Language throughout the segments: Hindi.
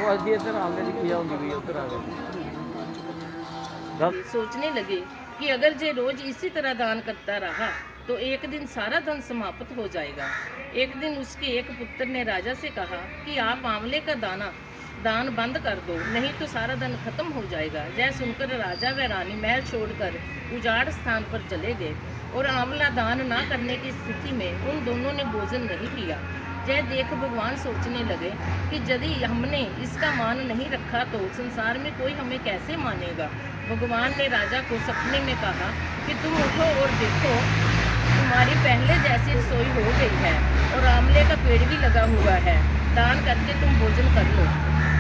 अभी इधर आमले की खिया होगी भी उधर आ गए। सोचने लगे कि अगर जे रोज इसी तरह दान करता रहा तो एक दिन सारा धन समाप्त हो जाएगा। एक दिन उसके एक पुत्र ने राजा से कहा कि आप आंवले का दान बंद कर दो, नहीं तो सारा धन खत्म हो जाएगा। यह सुनकर राजा व रानी महल छोड़कर उजाड़ स्थान पर चले गए और आंवला दान ना करने की स्थिति में उन दोनों ने भोजन नहीं किया। यह देख भगवान सोचने लगे कि यदि हमने इसका मान नहीं रखा तो संसार में कोई हमें कैसे मानेगा। भगवान ने राजा को सपने में कहा कि तुम उठो और देखो, तुम्हारी पहले जैसी रसोई हो गई है और आंवले का पेड़ भी लगा हुआ है, दान करके तुम भोजन कर लो।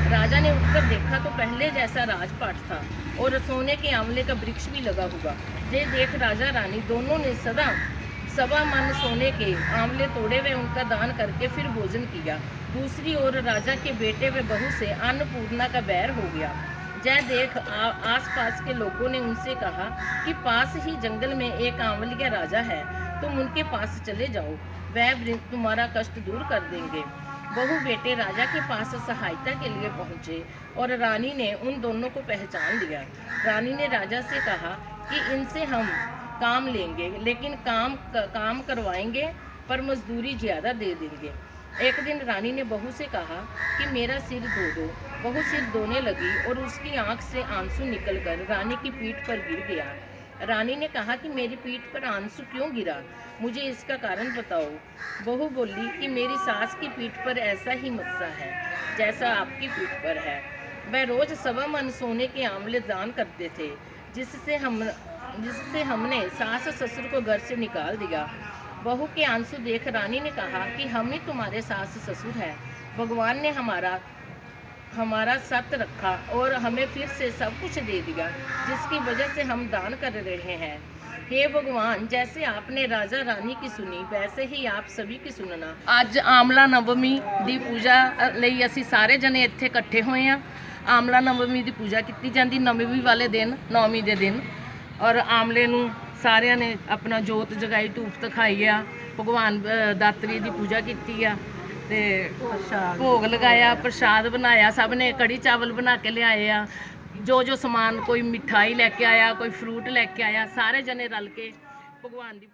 राजा ने उठकर देखा तो पहले जैसा राजपाट था और सोने के आंवले का वृक्ष भी लगा हुआ। ये देख राजा रानी दोनों ने सवा मन सोने के आंवले तोड़े व उनका दान करके फिर भोजन किया। दूसरी ओर राजा के बेटे व बहू से अन्नपूर्णा का बैर हो गया। जय देख आसपास के लोगों ने उनसे कहा कि पास ही जंगल में एक आंवलिया राजा है, तुम उनके पास चले जाओ, वह तुम्हारा कष्ट दूर कर देंगे। बहू बेटे राजा के पास सहायता के लिए पहुंचे और रानी ने उन दोनों को पहचान लिया। रानी ने राजा से कहा कि इनसे हम काम लेंगे, लेकिन काम करवाएंगे पर मजदूरी ज़्यादा दे देंगे। एक दिन रानी ने बहू से कहा कि मेरा सिर धो दो। बहू सिर धोने लगी और उसकी आंख से आंसू निकलकर रानी की पीठ पर गिर गया। रानी ने कहा कि मेरी पीठ पर आंसू क्यों गिरा, मुझे इसका कारण बताओ। बहू बोली कि मेरी सास की पीठ पर ऐसा ही मस्सा है जैसा आपकी पीठ पर है। वह रोज सवा मन सोने के आंवले दान करते थे, जिससे हमने सास ससुर को घर से निकाल दिया। बहू के आंसू देख रानी ने कहा कि हम ही तुम्हारे सास ससुर हैं। भगवान ने हमारा सत रखा और हमें फिर से सब कुछ दे दिया, जिसकी वजह से हम दान कर रहे हैं। हे भगवान, जैसे आपने राजा रानी की सुनी वैसे ही आप सभी की सुनना। ਅੱਜ ਆਮਲਾ ਨਵਮੀ ਦੀ ਪੂਜਾ ਲਈ ਅਸੀਂ ਸਾਰੇ ਜਣੇ ਇੱਥੇ ਇਕੱਠੇ ਹੋਏ ਆ। ਆਮਲਾ ਨਵਮੀ ਦੀ ਪੂਜਾ ਕੀਤੀ ਜਾਂਦੀ ਨਵਮੀ ਵਾਲੇ ਦਿਨ, ਨੌਮੀ ਦੇ ਦਿਨ, ਔਰ ਆਮਲੇ ਨੂੰ ਸਾਰਿਆਂ ਨੇ ਆਪਣਾ ਜੋਤ ਜਗਾਈ, ਧੂਪ ਦਿਖਾਈ ਆ, ਭਗਵਾਨ ਦਾਤਰੀ ਦੀ ਪੂਜਾ ਕੀਤੀ ਆ ਤੇ ਭੋਗ ਲਗਾਇਆ, ਪ੍ਰਸ਼ਾਦ ਬਣਾਇਆ। ਸਭ ਨੇ ਕੜੀ ਚਾਵਲ ਬਣਾ ਕੇ ਲਿਆਏ ਆ, ਜੋ ਸਮਾਨ, ਕੋਈ ਮਿਠਾਈ ਲੈ ਕੇ ਆਇਆ, ਕੋਈ ਫਰੂਟ ਲੈ ਕੇ ਆਇਆ, ਸਾਰੇ ਜਣੇ ਰਲ ਕੇ ਭਗਵਾਨ ਦੀ